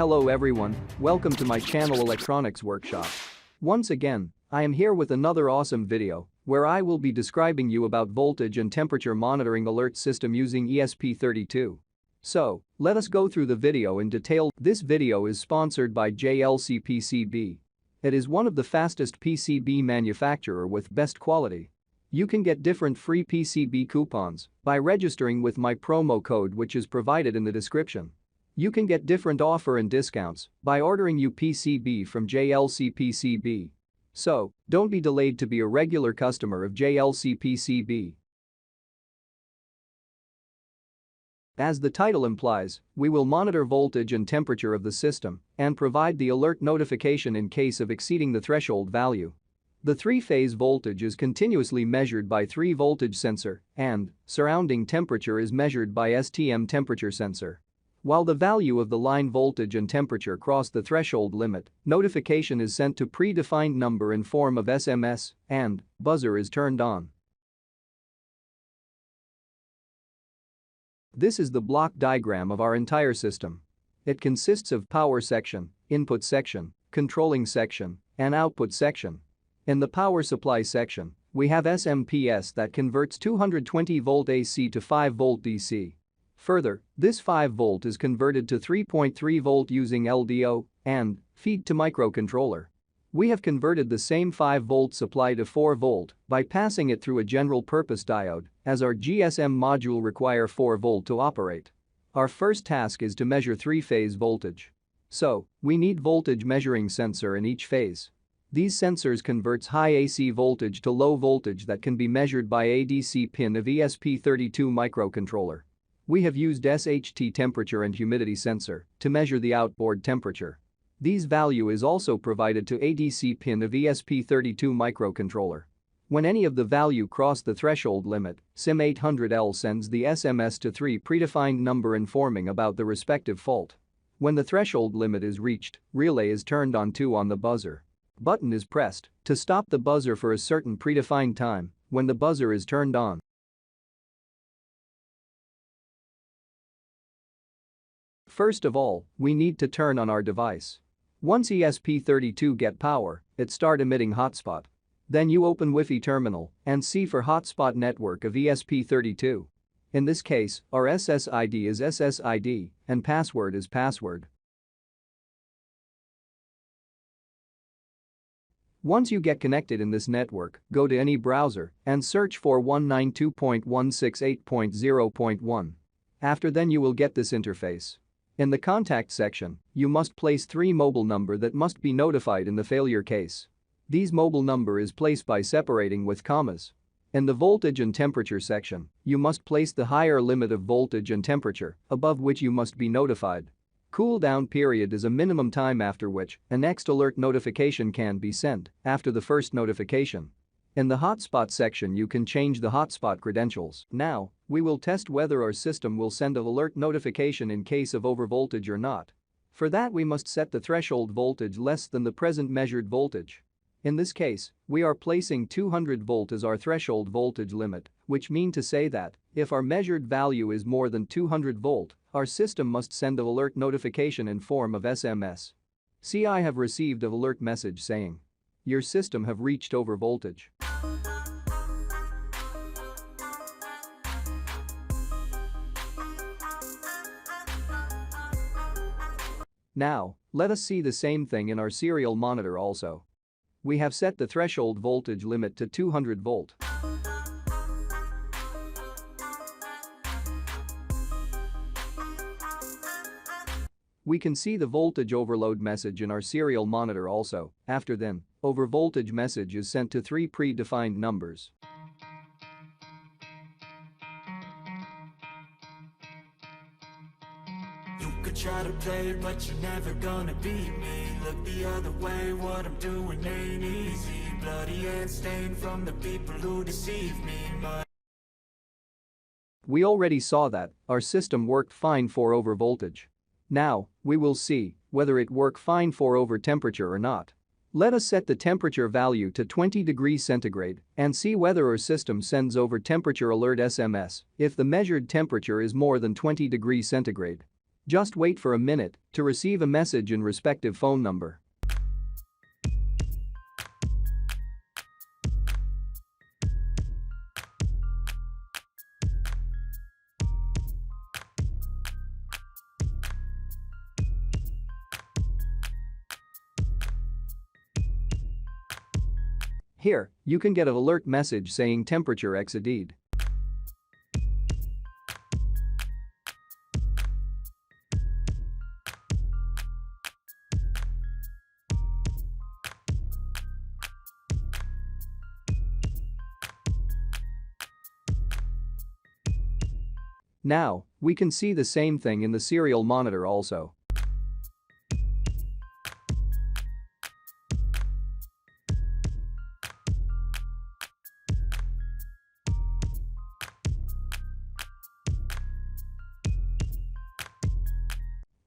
Hello everyone, welcome to my channel Electronics Workshop. Once again, I am here with another awesome video where I will be describing you about voltage and temperature monitoring alert system using ESP32. So, let us go through the video in detail. This video is sponsored by JLC PCB. It is one of the fastest PCB manufacturer with best quality. You can get different free PCB coupons by registering with my promo code which is provided in the description. You can get different offer and discounts by ordering your PCB from JLC PCB. So, don't be delayed to be a regular customer of JLC PCB. As the title implies, we will monitor voltage and temperature of the system and provide the alert notification in case of exceeding the threshold value. The three-phase voltage is continuously measured by 3-voltage sensor and surrounding temperature is measured by STM temperature sensor. While the value of the line voltage and temperature cross the threshold limit, notification is sent to predefined number in form of SMS and buzzer is turned on. This is the block diagram of our entire system. It consists of power section, input section, controlling section, and output section. In the power supply section, we have SMPS that converts 220 volt AC to 5 volt DC. Further, this 5 volt is converted to 3.3 volt using LDO and feed to microcontroller. We have converted the same 5 volt supply to 4 volt by passing it through a general purpose diode as our GSM module require 4 volt to operate. Our first task is to measure 3-phase voltage. So, we need voltage measuring sensor in each phase. These sensors converts high AC voltage to low voltage that can be measured by ADC pin of ESP32 microcontroller. We have used SHT temperature and humidity sensor to measure the outboard temperature. These value is also provided to ADC pin of ESP32 microcontroller. When any of the value cross the threshold limit, SIM800L sends the SMS to 3 predefined number informing about the respective fault. When the threshold limit is reached, relay is turned on 2 on the buzzer. Button is pressed to stop the buzzer for a certain predefined time when the buzzer is turned on. First of all, we need to turn on our device. Once ESP32 get power, it start emitting hotspot. Then you open Wi-Fi terminal and see for hotspot network of ESP32. In this case, our SSID is SSID and password is password. Once you get connected in this network, go to any browser and search for 192.168.0.1. After then you will get this interface. In the contact section, you must place 3 mobile number that must be notified in the failure case. These mobile number is placed by separating with commas. In the voltage and temperature section, you must place the higher limit of voltage and temperature above which you must be notified. Cool down period is a minimum time after which a next alert notification can be sent after the first notification. In the hotspot section you can change the hotspot credentials. Now, we will test whether our system will send an alert notification in case of overvoltage or not. For that we must set the threshold voltage less than the present measured voltage. In this case, we are placing 200 volt as our threshold voltage limit, which mean to say that if our measured value is more than 200 volt, our system must send an alert notification in form of SMS. See, I have received an alert message saying your system have reached overvoltage. Now, let us see the same thing in our serial monitor also. We have set the threshold voltage limit to 200 volt. We can see the voltage overload message in our serial monitor also. After then, overvoltage message is sent to 3 predefined numbers. You could try to play, but you're never gonna beat me. Look the other way, what I'm doing ain't easy. Bloody and stained from the people who deceive me. We already saw that our system worked fine for overvoltage. Now, we will see whether it work fine for over temperature or not. Let us set the temperature value to 20 degrees centigrade and see whether our system sends over temperature alert SMS if the measured temperature is more than 20 degrees centigrade. Just wait for a minute to receive a message in respective phone number. Here, you can get an alert message saying temperature exceeded. Now, we can see the same thing in the serial monitor also.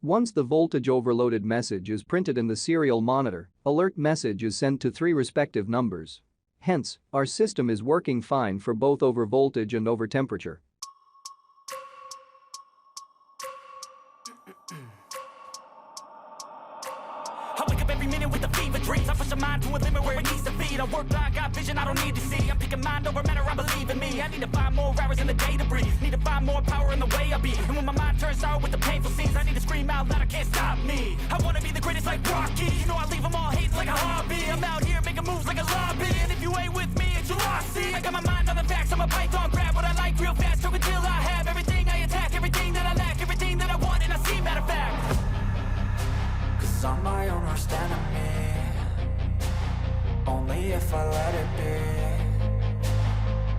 Once the voltage overloaded message is printed in the serial monitor, alert message is sent to 3 respective numbers. Hence, our system is working fine for both over voltage and over temperature. I wake up every minute with the fever dreams. I push my mind to a limit where it needs to be. I work blind, got vision I don't need to see. I'm picking mind over matter, I believe in me. I need to find more hours in the day to breathe. Need to find more power in the way I be. And when my mind turns sour with the painful scenes, I need to scream out loud, I can't stop me. I wanna be the greatest like Rocky. You know I leave them all hating like a hobby. I'm out here making moves like a lobby. And if you ain't with me, it's your loss. See, I got my mind on the facts. I'm a python, grab what I like real fast. Till until I have everything I attack, everything that I lack, everything that I want, and I see, matter of fact. I'm my own worst enemy. Only if I let it be.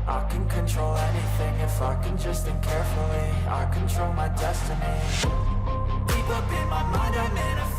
I can control anything if I can just think carefully. I control my destiny. Deep up in my mind I manifest.